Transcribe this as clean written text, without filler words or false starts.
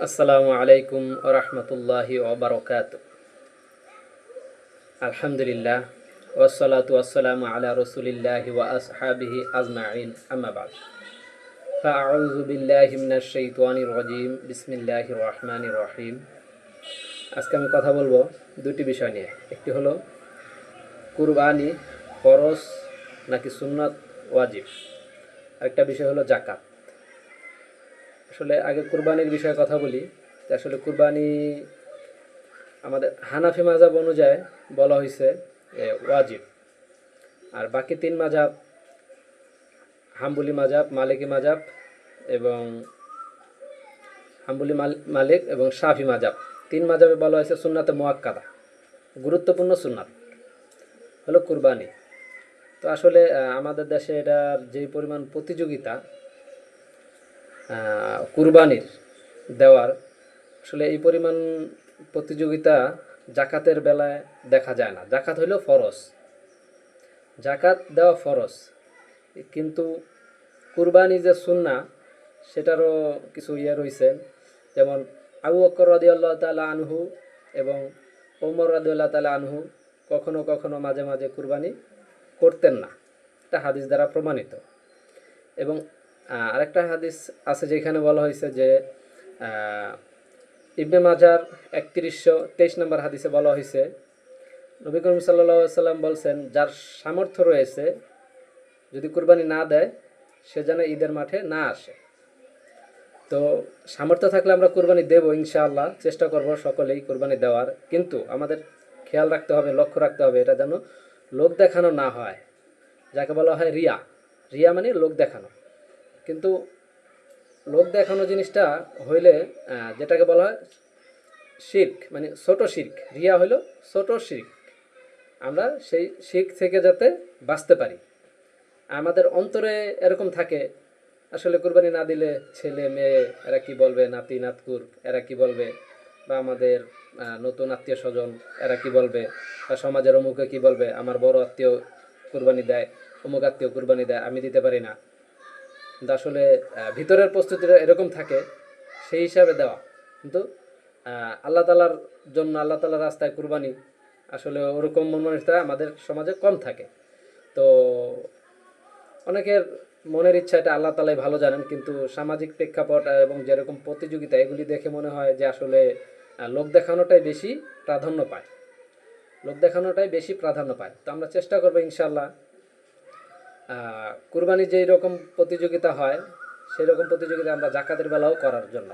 আসসালামু আলাইকুম ওয়া রাহমাতুল্লাহি ওয়া বারাকাতুহু। আলহামদুলিল্লাহ ওয়াসসালাতু ওয়াসসালামু আলা রাসূলিল্লাহি ওয়া আসহাবিহি আজমাইন, আম্মা বা'দ। ফাআউযু বিল্লাহি মিনাশ শাইতানির রাজীম। বিসমিল্লাহির রহমানির রহিম। আজকে আমি কথা বলবো দুটি বিষয় নিয়ে। একটি হলো কুরবানি ফরজ নাকি সুন্নাত ওয়াজিব, আরেকটা বিষয় হলো যাকাত। আসলে আগে কুরবানির বিষয়ে কথা বলি। আসলে কুরবানি আমাদের হানাফি মাযহাব অনুযায়ী বলা হয়েছে ওয়াজিব, আর বাকি তিন মাযহাব হাম্বলি মাযহাব, মালিকি মাযহাব এবং মালিক এবং শাফি মাযহাব, তিন মাযহাবে বলা হয়েছে সুন্নাতে মুআক্কাদা, গুরুত্বপূর্ণ সুন্নাত হলো কুরবানি। তো আসলে আমাদের দেশে এটার যে পরিমাণ প্রতিযোগিতা কুরবানির দেওয়ার, আসলে এই পরিমাণ প্রতিযোগিতা জাকাতের বেলায় দেখা যায় না। জাকাত হইল ফরজ, জাকাত দেওয়া ফরজ, কিন্তু কুরবানি যে সুন্নাহ সেটারও কিছু রয়েছে। যেমন আবু বকর রাদিয়াল্লাহু তাআলা আনহু এবং ওমর রাদিয়াল্লাহু তাআলা আনহু কখনো কখনো মাঝে মাঝে কুরবানি করতেন না, এটা হাদিস দ্বারা প্রমাণিত। এবং আরেকটা হাদিস আছে যেখানে বলা হয়েছে যে ইবনে মাজার 3123 নম্বর হাদিসে বলা হয়েছে, নবী করিম সাল্লাল্লাহু আলাইহি সাল্লাম বলছেন, যার সামর্থ্য রয়েছে যদি কুরবানি না দেয় সে যেন ঈদের মাঠে না আসে। তো সামর্থ্য থাকলে আমরা কুরবানি দেব ইনশাআল্লাহ, চেষ্টা করব সকলেই কুরবানি দেওয়ার। কিন্তু আমাদের খেয়াল রাখতে হবে, লক্ষ্য রাখতে হবে, এটা যেন লোক দেখানো না হয়, যাকে বলা হয় রিয়া। রিয়া মানে লোক দেখানো। কিন্তু লোক দেখানো জিনিসটা হইলে যেটাকে বলা হয় শিরক, মানে ছোট শিরক। রিয়া হইল ছোট শিরক। আমরা সেই শিরক থেকে যাতে বাঁচতে পারি। আমাদের অন্তরে এরকম থাকে, আসলে কুরবানি না দিলে ছেলে মেয়ে এরা কি বলবে, নাতি নাতকুর এরা কি বলবে, বা আমাদের নতুন আত্মীয় স্বজন এরা কি বলবে, বা সমাজের অমুকে কি বলবে, আমার বড় আত্মীয় কুরবানি দেয়, অমুক আত্মীয় কুরবানি দেয়, আমি দিতে পারি না। কিন্তু আসলে ভিতরের প্রস্তুতিটা এরকম থাকে, সেই হিসাবে দেওয়া। কিন্তু আল্লাহ তালার জন্য, আল্লাহ তালার রাস্তায় কুরবানি আসলে ওরকম মন মানসিকতা আমাদের সমাজে কম থাকে। তো অনেকের মনের ইচ্ছা, এটা আল্লাহ তালাই ভালো জানেন, কিন্তু সামাজিক প্রেক্ষাপট এবং যেরকম প্রতিযোগিতা, এগুলি দেখে মনে হয় যে আসলে লোক দেখানোটাই বেশি প্রাধান্য পায়, লোক দেখানোটাই বেশি প্রাধান্য পায়। তো আমরা চেষ্টা করবো ইনশাল্লাহ কুরবানি যেই রকম প্রতিযোগিতা হয় সেই রকম প্রতিযোগিতা আমরা জাকাতের বেলাও করার জন্য।